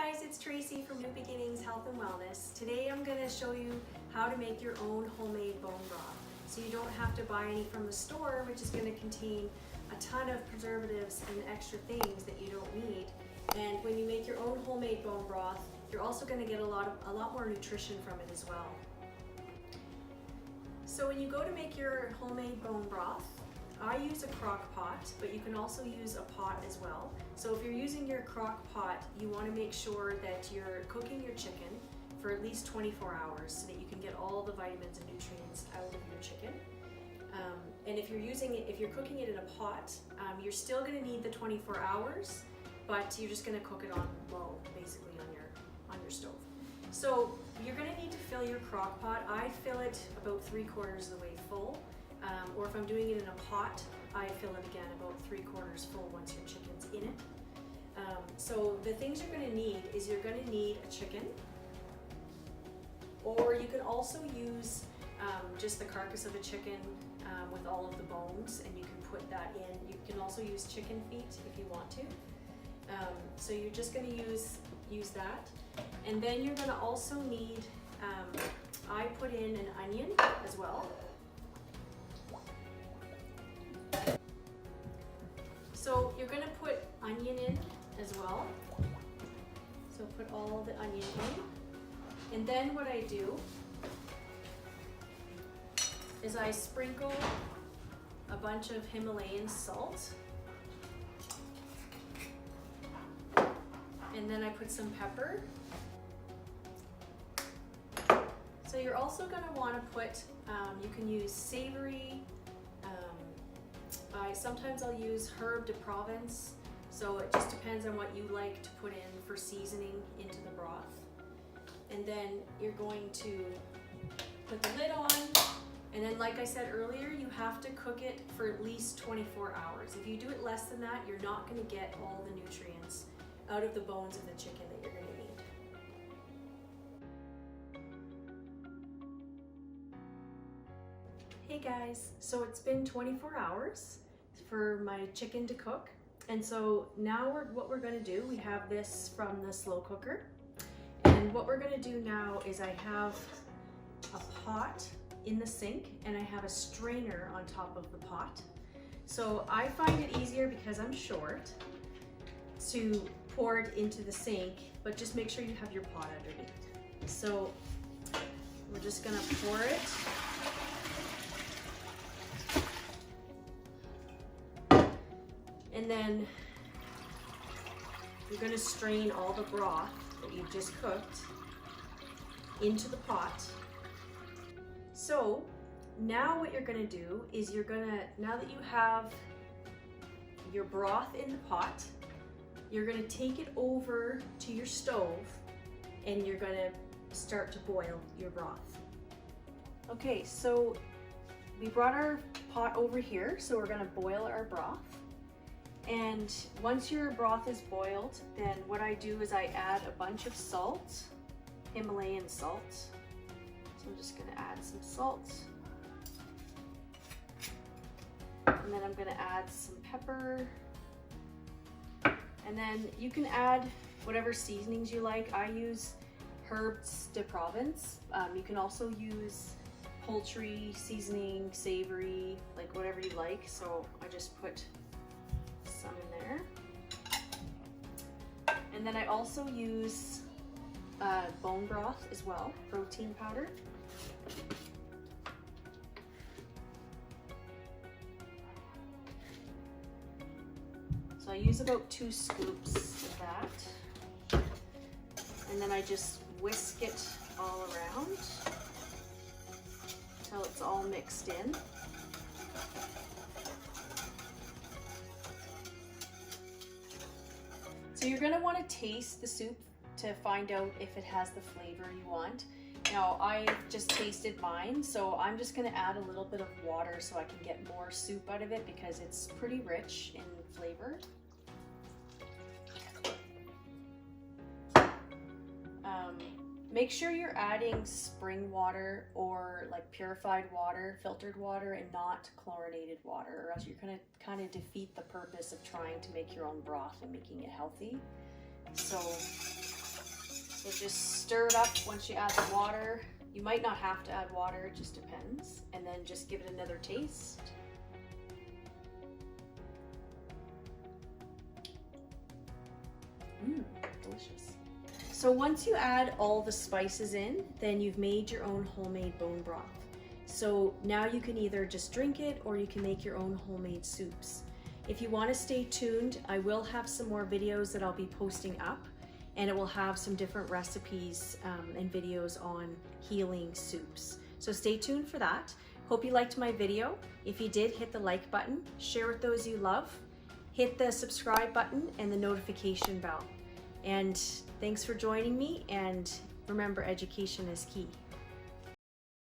guys, it's Tracy from New Beginnings Health and Wellness. Today I'm going to show you how to make your own homemade bone broth. So you don't have to buy any from the store, which is going to contain a ton of preservatives and extra things that you don't need. And when you make your own homemade bone broth, you're also going to get a lot more nutrition from it as well. So when you go to make your homemade bone broth, I use a crock pot, but you can also use a pot as well. So if you're using your crock pot, you want to make sure that you're cooking your chicken for at least 24 hours so that you can get all the vitamins and nutrients out of your chicken. And if you're cooking it in a pot, you're still going to need the 24 hours, but you're just going to cook it on low, basically on your stove. So you're going to need to fill your crock pot. I fill it about 3/4 of the way full. Or if I'm doing it in a pot, I fill it again about 3/4 full once your chicken's in it. So the things you're going to need is you're going to need a chicken, or you can also use just the carcass of a chicken with all of the bones, and you can put that in. You can also use chicken feet if you want to. So you're just going to use that, and then you're going to also need, I put in an onion as well. So you're going to put onion in as well. So put all the onion in. And then what I do is I sprinkle a bunch of Himalayan salt. And then I put some pepper. So you're also going to want to put, you can use savory, sometimes I'll use herb de Provence, so it just depends on what you like to put in for seasoning into the broth. And then you're going to put the lid on, and then like I said earlier, you have to cook it for at least 24 hours. If you do it less than that, you're not going to get all the nutrients out of the bones of the chicken that you're going to need. Hey guys, so it's been 24 hours for my chicken to cook, and so now what we're going to do, we have this from the slow cooker, and what we're going to do now is I have a pot in the sink and I have a strainer on top of the pot. So I find it easier, because I'm short, to pour it into the sink, but just make sure you have your pot underneath. So we're just going to pour it. And then you're going to strain all the broth that you've just cooked into the pot. So now what you're going to do is now that you have your broth in the pot, you're going to take it over to your stove and you're going to start to boil your broth. Okay, so we brought our pot over here, so we're going to boil our broth. And once your broth is boiled, then what I do is I add a bunch of salt, Himalayan salt. So I'm just going to add some salt. And then I'm going to add some pepper. And then you can add whatever seasonings you like. I use herbs de Provence. You can also use poultry seasoning, savory, like whatever you like. So I just put some in there. And then I also use bone broth as well, protein powder. So I use about 2 scoops of that. And then I just whisk it all around until it's all mixed in. So you're going to want to taste the soup to find out if it has the flavor you want. Now I just tasted mine, so I'm just going to add a little bit of water so I can get more soup out of it, because it's pretty rich in flavor. Make sure you're adding spring water or like purified water, filtered water, and not chlorinated water, or else you're going to kind of defeat the purpose of trying to make your own broth and making it healthy. So So just stir it up once you add the water. You might not have to add water, it just depends. And then just give it another taste. Delicious. So once you add all the spices in, then you've made your own homemade bone broth. So now you can either just drink it or you can make your own homemade soups. If you want to stay tuned, I will have some more videos that I'll be posting up, and it will have some different recipes and videos on healing soups. So stay tuned for that. Hope you liked my video. If you did, hit the like button, share with those you love, hit the subscribe button and the notification bell. And thanks for joining me, and remember, education is key.